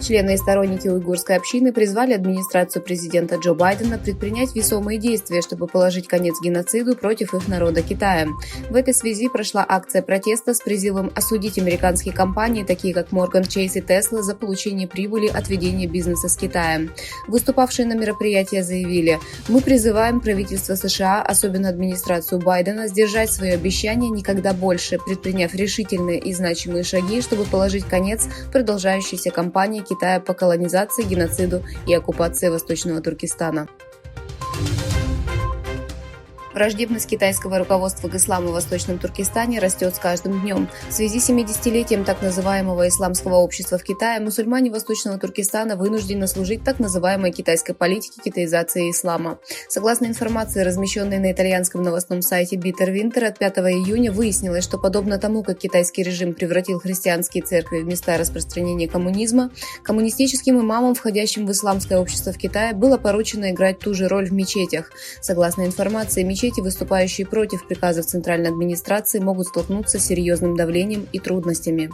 Члены и сторонники уйгурской общины призвали администрацию президента Джо Байдена предпринять весомые действия, чтобы положить конец геноциду против их народа Китая. В этой связи прошла акция протеста с призывом осудить американские компании, такие как Morgan Chase и Tesla, за получение прибыли от ведения бизнеса с Китаем. Выступавшие на мероприятии заявили: «Мы призываем правительство США, особенно администрацию Байдена, сдержать свое обещание никогда больше, предприняв решительные и значимые шаги, чтобы положить конец продолжающейся кампании Китая по колонизации, геноциду и оккупации Восточного Туркестана». Враждебность китайского руководства к исламу в Восточном Туркестане растет с каждым днем. В связи с 70-летием так называемого исламского общества в Китае, мусульмане Восточного Туркестана вынуждены служить так называемой китайской политике китаизации ислама. Согласно информации, размещенной на итальянском новостном сайте Bitter Winter от 5 июня, выяснилось, что подобно тому, как китайский режим превратил христианские церкви в места распространения коммунизма, коммунистическим имамам, входящим в исламское общество в Китае, было поручено играть ту же роль в мечетях. Согласно информации, мечети, выступающие против приказов центральной администрации, могут столкнуться с серьезным давлением и трудностями.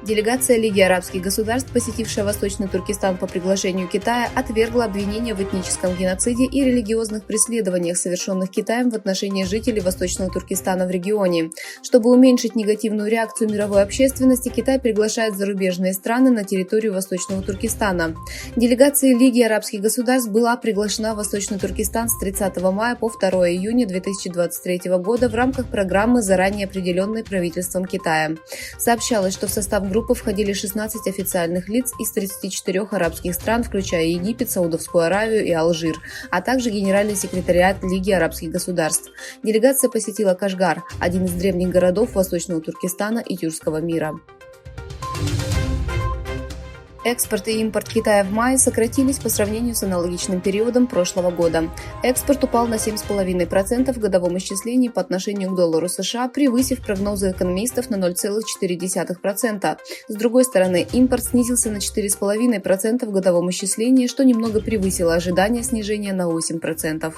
Делегация Лиги арабских государств, посетившая Восточный Туркестан по приглашению Китая, отвергла обвинения в этническом геноциде и религиозных преследованиях, совершенных Китаем в отношении жителей Восточного Туркестана в регионе. Чтобы уменьшить негативную реакцию мировой общественности, Китай приглашает зарубежные страны на территорию Восточного Туркестана. Делегация Лиги арабских государств была приглашена в Восточный Туркестан с 30 мая по 2 июня 2023 года в рамках программы, заранее определенной правительством Китая. Сообщалось, что в состав группы входили 16 официальных лиц из 34 арабских стран, включая Египет, Саудовскую Аравию и Алжир, а также генеральный секретариат Лиги арабских государств. Делегация посетила Кашгар, один из древних городов Восточного Туркестана и Тюркского мира. Экспорт и импорт Китая в мае сократились по сравнению с аналогичным периодом прошлого года. Экспорт упал на 7,5% в годовом исчислении по отношению к доллару США, превысив прогнозы экономистов на 0,4%. С другой стороны, импорт снизился на 4,5% в годовом исчислении, что немного превысило ожидания снижения на 8%.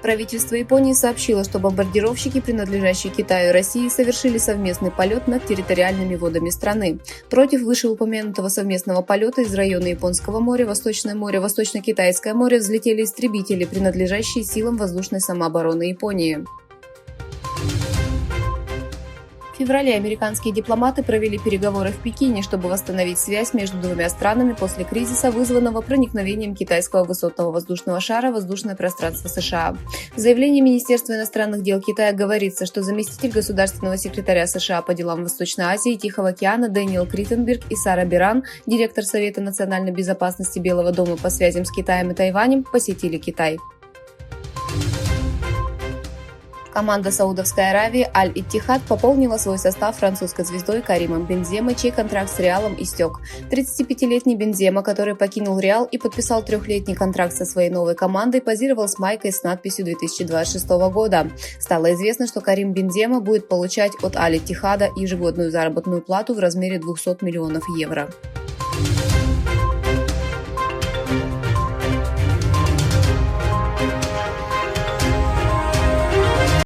Правительство Японии сообщило, что бомбардировщики, принадлежащие Китаю и России, совершили совместный полет над территориальными водами страны. Против вышеупомянутого совместного полета из района Японского моря, Восточное море, Восточно-Китайское море взлетели истребители, принадлежащие силам воздушной самообороны Японии. В феврале американские дипломаты провели переговоры в Пекине, чтобы восстановить связь между двумя странами после кризиса, вызванного проникновением китайского высотного воздушного шара в воздушное пространство США. В заявлении Министерства иностранных дел Китая говорится, что заместитель государственного секретаря США по делам Восточной Азии и Тихого океана Дэниел Криттенберг и Сара Беран, директор Совета национальной безопасности Белого дома по связям с Китаем и Тайванем, посетили Китай. Команда Саудовской Аравии Аль-Иттихад пополнила свой состав французской звездой Каримом Бензема, чей контракт с Реалом истек. 35-летний Бензема, который покинул Реал и подписал 3-летний контракт со своей новой командой, позировал с майкой с надписью 2026 года. Стало известно, что Карим Бензема будет получать от Аль-Иттихада ежегодную заработную плату в размере 200 миллионов евро.